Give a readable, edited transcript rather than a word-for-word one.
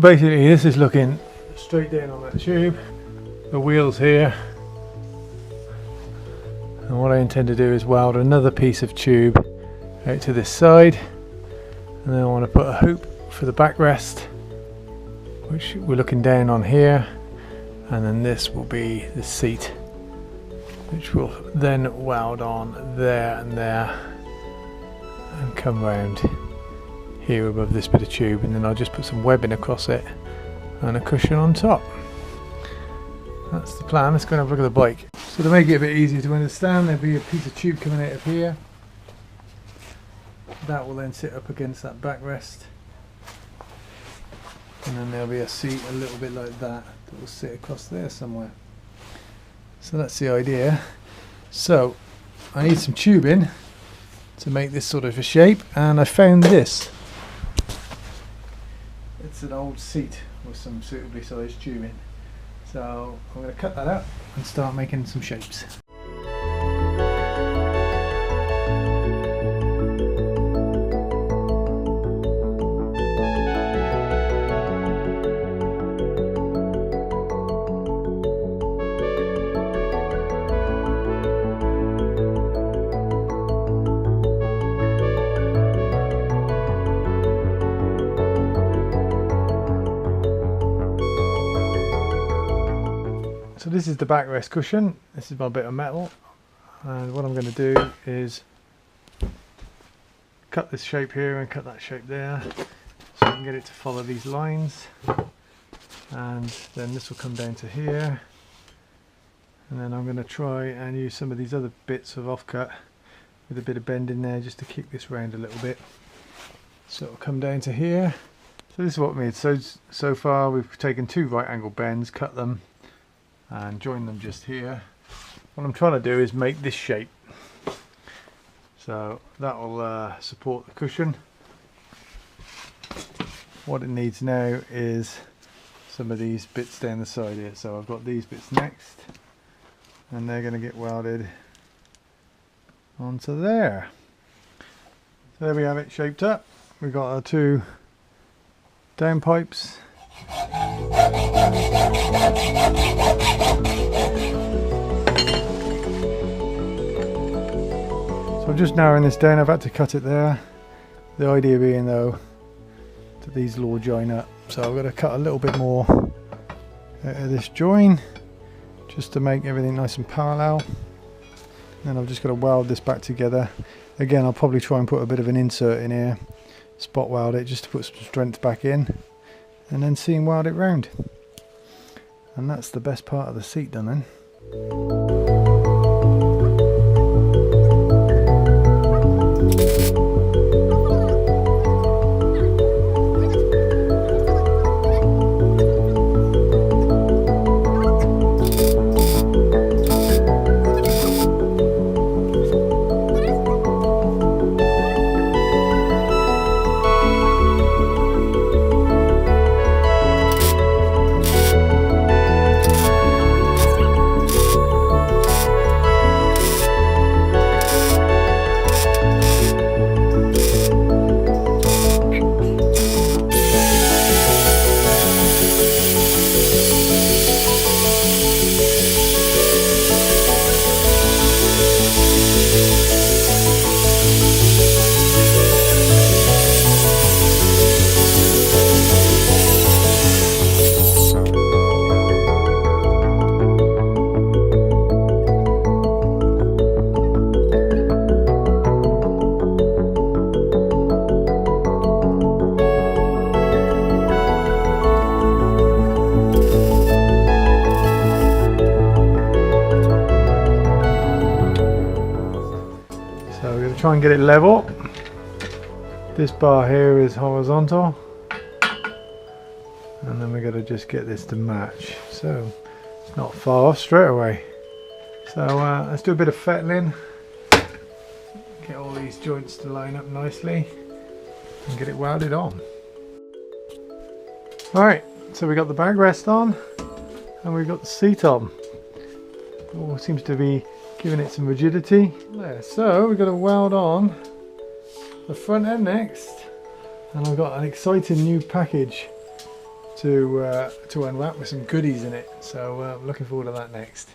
So basically this is looking straight down on that tube, the wheels here, and what I intend to do is weld another piece of tube out to this side, and then I want to put a hoop for the backrest, which we're looking down on here, and then this will be the seat, which will then weld on there and there and come round here above this bit of tube, and then I'll just put some webbing across it and a cushion on top. That's the plan. Let's go and have a look at the bike. So to make it a bit easier to understand, there'll be a piece of tube coming out of here. That will then sit up against that backrest, and then there'll be a seat a little bit like that that will sit across there somewhere. So that's the idea. So I need some tubing to make this sort of a shape, and I found this. It's an old seat with some suitably sized tubing. So I'm going to cut that out and start making some shapes. So this is the backrest cushion. This is my bit of metal, and what I'm going to do is cut this shape here and cut that shape there, so I can get it to follow these lines, and then this will come down to here, and then I'm going to try and use some of these other bits of offcut with a bit of bend in there just to kick this round a little bit, so it'll come down to here. So this is what we made. So far we've taken 2 right angle bends, cut them and join them just here. What I'm trying to do is make this shape, so that will support the cushion. What it needs now is some of these bits down the side here. So I've got these bits next, and they're going to get welded onto there. So there we have it shaped up. We've got our 2 downpipes. So I'm just narrowing this down. I've had to cut it there. The idea being though that these will all join up. So I've got to cut a little bit more out of this join just to make everything nice and parallel. Then I've just got to weld this back together. Again, I'll probably try and put a bit of an insert in here, spot weld it just to put some strength back in, and then seam weld it round. And that's the best part of the seat done then. Try and get it level. This bar here is horizontal, and then we're going to just get this to match, so it's not far off straight away. So let's do a bit of fettling, get all these joints to line up nicely and get it welded on. Alright, so we got the backrest on and we've got the seat on. All seems to be giving it some rigidity there. So we've got to weld on the front end next, and I've got an exciting new package to unwrap with some goodies in it. So I'm looking forward to that next.